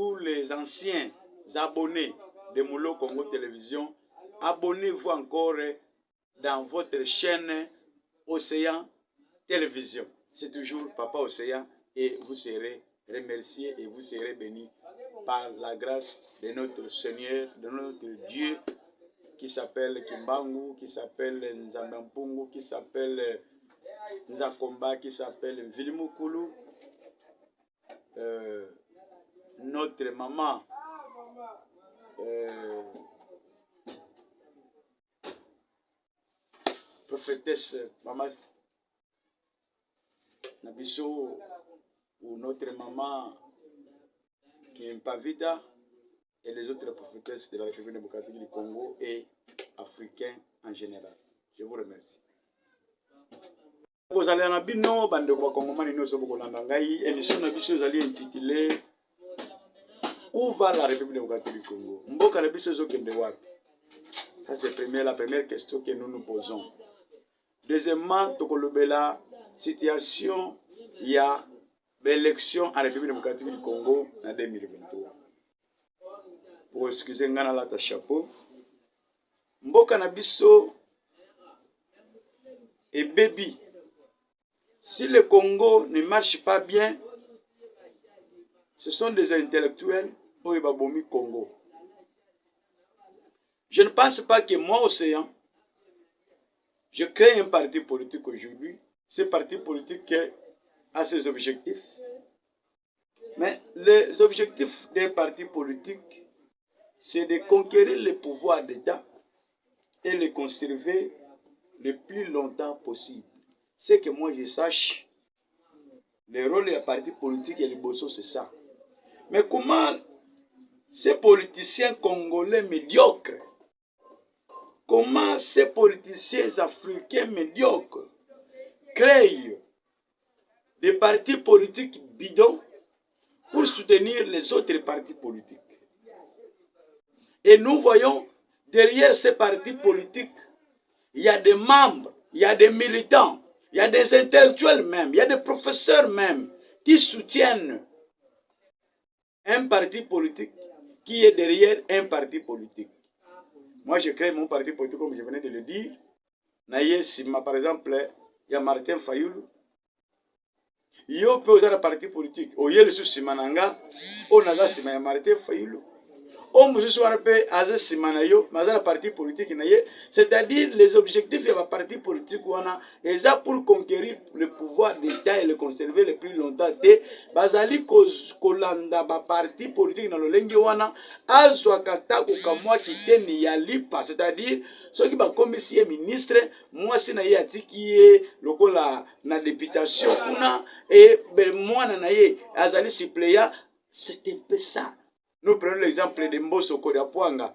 tous les anciens abonnés de Moulo Congo Télévision, abonnez-vous encore dans votre chaîne Océan Télévision. C'est toujours Papa Océan et vous serez remerciés et vous serez bénis par la grâce de notre Seigneur, de notre Dieu qui s'appelle Kimbangu, qui s'appelle Nzambampungu, qui s'appelle Nzakomba, qui s'appelle Vilimukulu, notre maman, prophétesse Maman Nabiso, ou notre maman qui est Pavida, et les autres prophétesses de la République démocratique du Congo et africains en général. Je vous remercie. Vous allez en abino, bande kwa Kongomani noso bokolanda ngai, émission na biso ezali intitulée Où va la République démocratique du Congo? Mboka na biso ezokende wapi? Ça c'est la première question que nous nous posons. Deuxièmement, tokolobela situation il y a l'élection en République démocratique du Congo en 2023. Pour excuser ngana la ta chapeau. Mboka na biso et baby. Si le Congo ne marche pas bien, ce sont des intellectuels pour le Congo. Je ne pense pas que moi, Océan, je crée un parti politique aujourd'hui. Ce parti politique a ses objectifs. Mais les objectifs d'un parti politique, c'est de conquérir le pouvoir d'État et le conserver le plus longtemps possible. C'est que moi je sache, le rôle des partis politiques et les bossos, c'est ça. Mais comment ces politiciens congolais médiocres, comment ces politiciens africains médiocres créent des partis politiques bidons pour soutenir les autres partis politiques? Et nous voyons derrière ces partis politiques, il y a des membres, il y a des militants, il y a des intellectuels même, il y a des professeurs même qui soutiennent un parti politique qui est derrière un parti politique. Moi, je crée mon parti politique comme je venais de le dire. Par exemple, il y a Martin Fayoulou. Il y a un parti politique. Il y a le Simananga. On a Martin Fayoulou. C'est-à-dire les objectifs de la parti politique pour conquérir le pouvoir d'État et le conserver le plus longtemps. Bazali kolanda ba parti politique na lolengi wana azwa katako kamwa kiteni ya lipa, c'est-à-dire ceux qui ba commissaire ministre moi sina ye atiki ye lokola na députation kuna et mwana na ye azali suppléant. C'est un peu ça. Nous prenons l'exemple de Mbosso Kodapuanga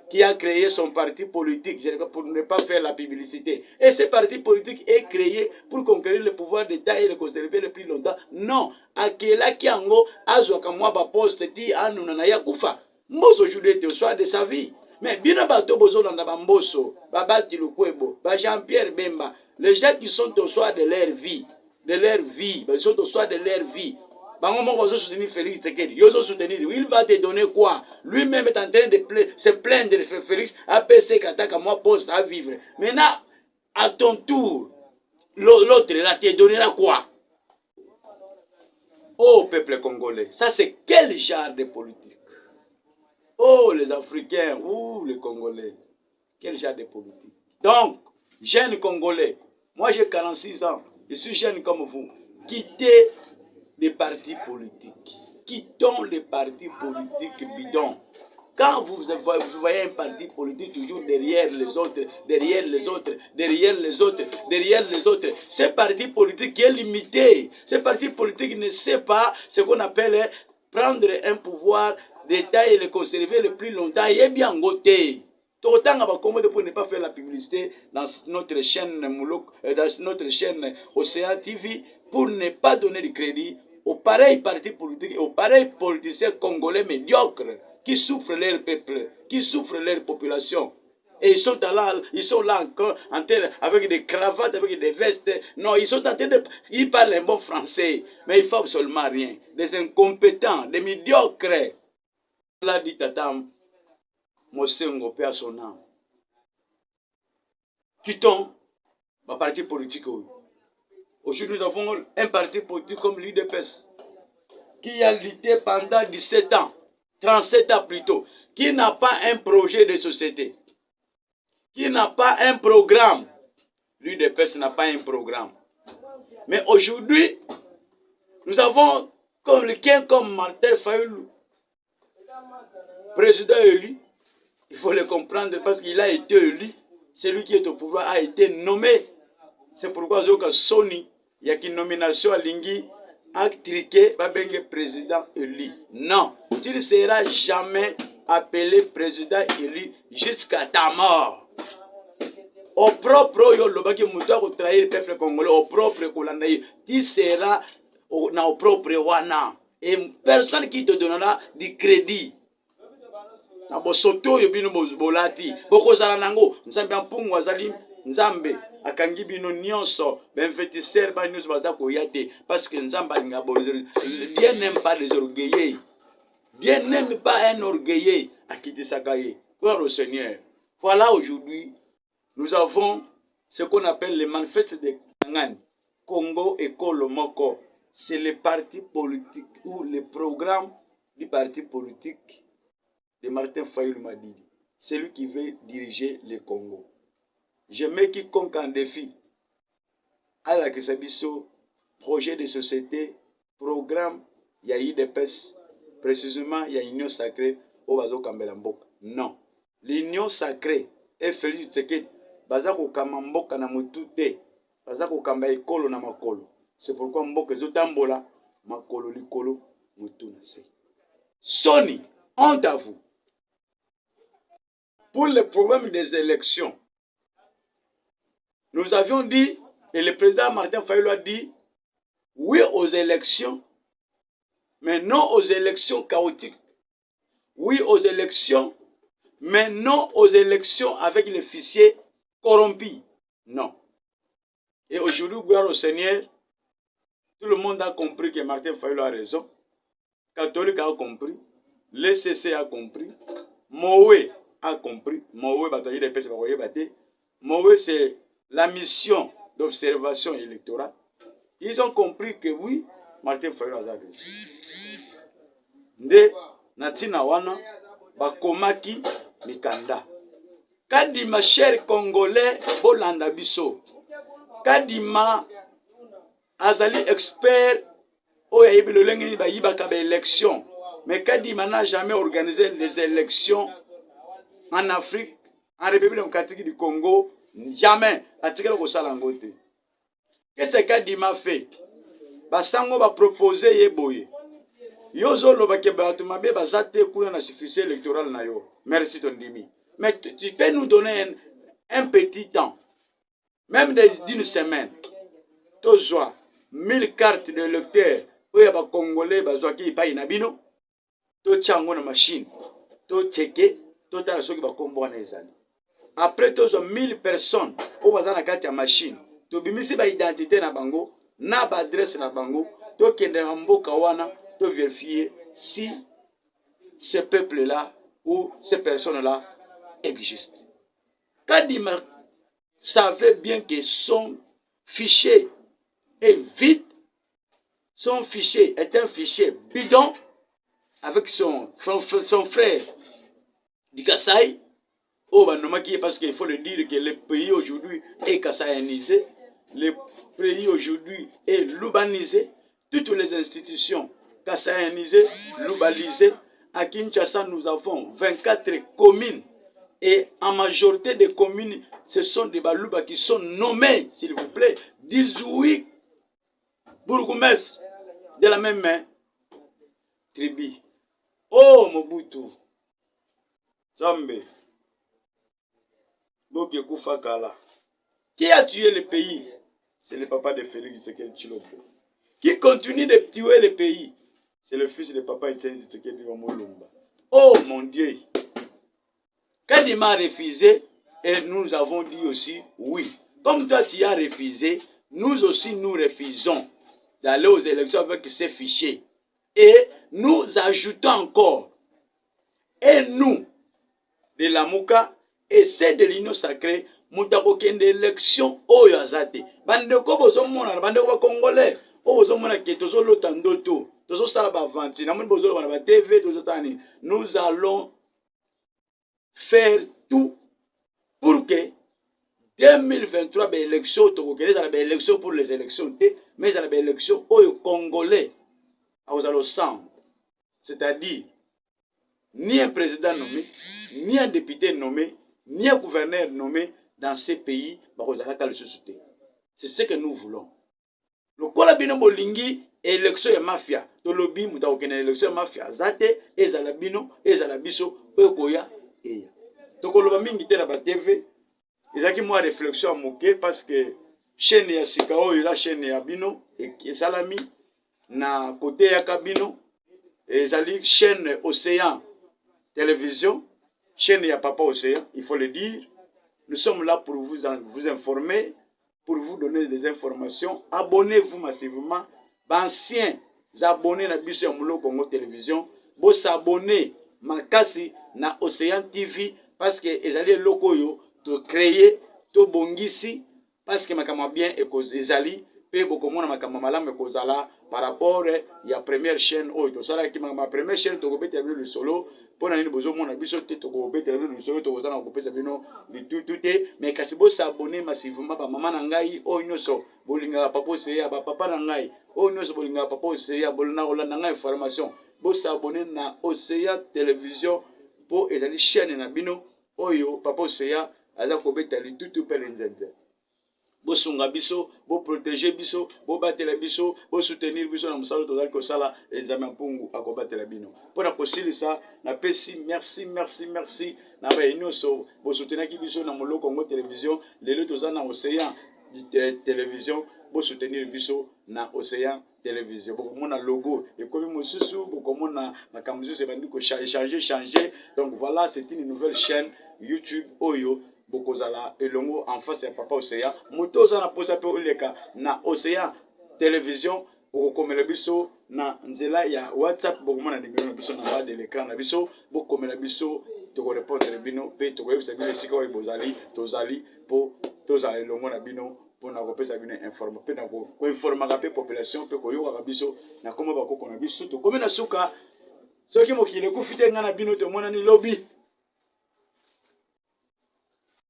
qui a créé son parti politique pour ne pas faire la publicité. Et ce parti politique est créé pour conquérir le pouvoir d'État et le conserver le plus longtemps. Non. Akela Kiango azwaka mwa ba poste ti anu na ya kufa. Mbosso aujourd'hui était au soir de sa vie. Mais bien bato bozolanda ba Mbosso, Babati Lukwebo, ba Jean-Pierre Bemba, les gens qui sont au soir de leur vie, ils sont au soir de leur vie. Soutenir Félix Tshisekedi. Il va te donner quoi? Lui-même est en train de se plaindre de Félix APC Kataka, moi poste à vivre. Maintenant, à ton tour, l'autre là te donnera quoi? Oh peuple congolais, ça c'est quel genre de politique? Oh les Africains, ou les Congolais, quel genre de politique? Donc, jeunes Congolais, moi j'ai 46 ans, je suis jeune comme vous, quittez des partis politiques. Quittons les partis politiques bidons. Quand vous voyez un parti politique toujours derrière les autres, derrière les autres, derrière les autres, derrière les autres, ce parti politique est limité. Ce parti politique ne sait pas ce qu'on appelle prendre un pouvoir d'État et le conserver le plus longtemps. Il est bien goté. Autant pour ne pas faire la publicité dans notre chaîne Océan TV, pour ne pas donner de crédit aux pareils partis politiques et aux pareils politiciens congolais médiocres qui souffrent leur peuple, qui souffrent leur population. Et ils sont là encore avec des cravates, avec des vestes. Non, ils sont en train de... Ils parlent un bon français, mais ils ne font absolument rien. Des incompétents, des médiocres. l'a dit Tata Mosengo, paix à son âme. Quittons le parti politique. Aujourd'hui, nous avons un parti politique comme l'UDPS qui a lutté pendant 17 ans, 37 ans plutôt, qui n'a pas un projet de société, qui n'a pas un programme. L'UDPS n'a pas un programme. Mais aujourd'hui, nous avons quelqu'un comme Martin Fayoulou, président élu. Il faut le comprendre parce qu'il a été élu. Celui qui est au pouvoir a été nommé. C'est pourquoi Sony, il y a une nomination à Lingui, a triqué, va bien président élu. Non, tu ne seras jamais appelé président élu jusqu'à ta mort. Au propre, trahir le peuple congolais, au propre, tu seras au propre wana. Et personne qui te donnera du crédit. Na bosoto yo bino bolati bokozala nango nzambe ampungu azali nzambe akangi bino nyonso benfetisser ba nyonso baza koyate parce que nzambe alinga bolezero. Dieu n'aime pas les orgueilleux. Dieu n'aime pas un orgueilleux akitisaka ye. Gloire au Seigneur. Voilà, aujourd'hui nous avons ce qu'on appelle le manifeste de Kangani Congo Ekolo Moko. C'est le parti politique ou le programme du parti politique de Martin Fayoulou Madidi. C'est lui qui veut diriger le Congo. Je mets quiconque en défi à la Kisabiso, projet de société, programme, il y a UDPS, précisément il y a Union Sacrée au Bazo Kambelamboka. Non. L'Union Sacrée est Félix Tshisekedi. Bazako Kamamboka na mutute. Bazako Kamba Ekolo na Makolo. C'est pourquoi Mboka Zotambola, Makolo Likolo, Mutuna se. Sony, honte à vous. Pour le problème des élections, nous avions dit, et le président Martin Fayoulou a dit, oui aux élections, mais non aux élections chaotiques. Oui aux élections, mais non aux élections avec les fichiers corrompus. Non. Et aujourd'hui, gloire au Seigneur, tout le monde a compris que Martin Fayoulou a raison. Catholique a compris. Le CC a compris. Moé a compris. Moé, c'est la mission d'observation électorale. Ils ont compris que oui, Martin Fayoulou a raison. Nde natina wana bakomaki mikanda. Kadima cher Congolais bolanda biso. Kadima azali expert oya yibilo lengeni ba yibaka ba élection. Mais Kadima n'a jamais organisé les élections en Afrique, en République démocratique du Congo, jamais. Atikelo ko salangote. Qu'est-ce que Kadima fait? Basango ba proposer yeboye. Yozo lobake bato mabe bazate kuna na suffisé électoral na yo. Merci ton dimi. Mais tu peux nous donner un petit temps, même d'une semaine. Tozwa 1000 cartes de lecteurs. Oya ba Congolais bazwa ki pa inabino. To chango na machine. To checker, to tala soki ba kombo na ezali. Après tozwa 1000 personnes o bazana kati ya machine. To bimisi ba identité na bango, na ba adresse na bango, to kende na mboka wana. De vérifier si ce peuple-là ou ces personnes-là existent. Kadima savait bien que son fichier est vide, son fichier est un fichier bidon avec son frère du Kasaï. Oh, parce qu'il faut le dire que le pays aujourd'hui est kassaïanisé, le pays aujourd'hui est loubanisé, toutes les institutions kassaïanisé, loubalisé. À Kinshasa, nous avons 24 communes. Et en majorité des communes, ce sont des balouba qui sont nommés, s'il vous plaît, 18 bourgmestres de la même main. Tribu. Oh, Mobutu. Zambé. Boke Koufakala. Qui a tué le pays? C'est le papa de Félix Tshisekedi Tshilombo. Qui continue de tuer le pays? C'est le fils de papa Tshisekedi Wamolumba. Oh mon Dieu! Quand il m'a refusé, et nous avons dit aussi oui. Comme toi tu as refusé, nous aussi nous refusons d'aller aux élections avec ces fichiers. Et nous ajoutons encore et nous, de la Mouka, et c'est de l'union sacrée, Moutako kende élection, oyo azate. Bandeko bozo mona, bandeko ba Congolais, o bozo mona ke tozo lotandoto, tozo sala ba vanti, namoni bozo ba TV, tozo tani. Nous allons faire tout pour que 2023 ba élection, toko kende za ba élection pour les élections, mais za ba élection oyo Congolais, au sang, c'est-à-dire ni un président nommé, ni un député nommé, ni un gouverneur nommé dans ces pays, c'est ce que nous voulons. Le kola bino bolingi élection ya mafia, to lobi muta okene élection ya mafia, zate ezala bino, ezala biso, okoya eya. To koloba mingi te na ba TV, ezaki moi réflexion moke parce que chaîne ya Sikao la chaîne ya bino et salami na côté ya kabino, ezali chaîne Océan Télévision, chaîne ya Papa Océan, il faut le dire. Nous sommes là pour vous informer, pour vous donner des informations. Abonnez-vous massivement. Anciens abonnés na biso ya Mulo Congo Télévision, vous s'abonnez makasi na Océan TV parce que ezali loko yo to créer to bongisi parce que makama bien ezali pe bokomona makama malamu ekozala par rapport ya première chaîne oyo to sala ki ma première chaîne to kobeta le solo pour nani bozo mona biso te to kobeta le solo to kozana kopesa bino tout mais kasi bo s'abonner massivement ba mama na ngai oyo nyoso bolinga papa Océan ba papa na ngai oyo nyoso bolinga papa Océan bolina olanda ngai information bo s'abonner na Océan Télévision pour ezali chaîne na bino oyo papa Océan aza kobeta li tout pe nzenze. Bo sunga biso, bo protéger biso, bo batela biso, bo soutenir biso na musalo tozali kosala ezame mpungu akobatela bino. Pona kosilisa na pesi merci na ba nyonso bo soutenaki biso na Mulo Congo Télévision, lelo tozana na Océan Télévision, bo soutenir biso na Océan Télévision. Bo komona logo ekomi mosusu, bo komona makambo mosusu ebandi ko changer. Donc voilà, c'est une nouvelle chaîne YouTube Oyo Bokozala elongo en face ya Papa Océan. Moto za na posa pe oleka na Océan Télévision okomela biso na nzela ya WhatsApp bokomona numéro na biso na bas de l'écran na biso bokomela biso toko répondre bino pe toko yebisa bino sika oyo bozali tozali po tozala elongo na bino pona kopesa bino informe pe na ko informer pe population pe ko yoka biso na komo bakoko na biso to komena suka soki mokile kufite nga na bino to mona ni lobby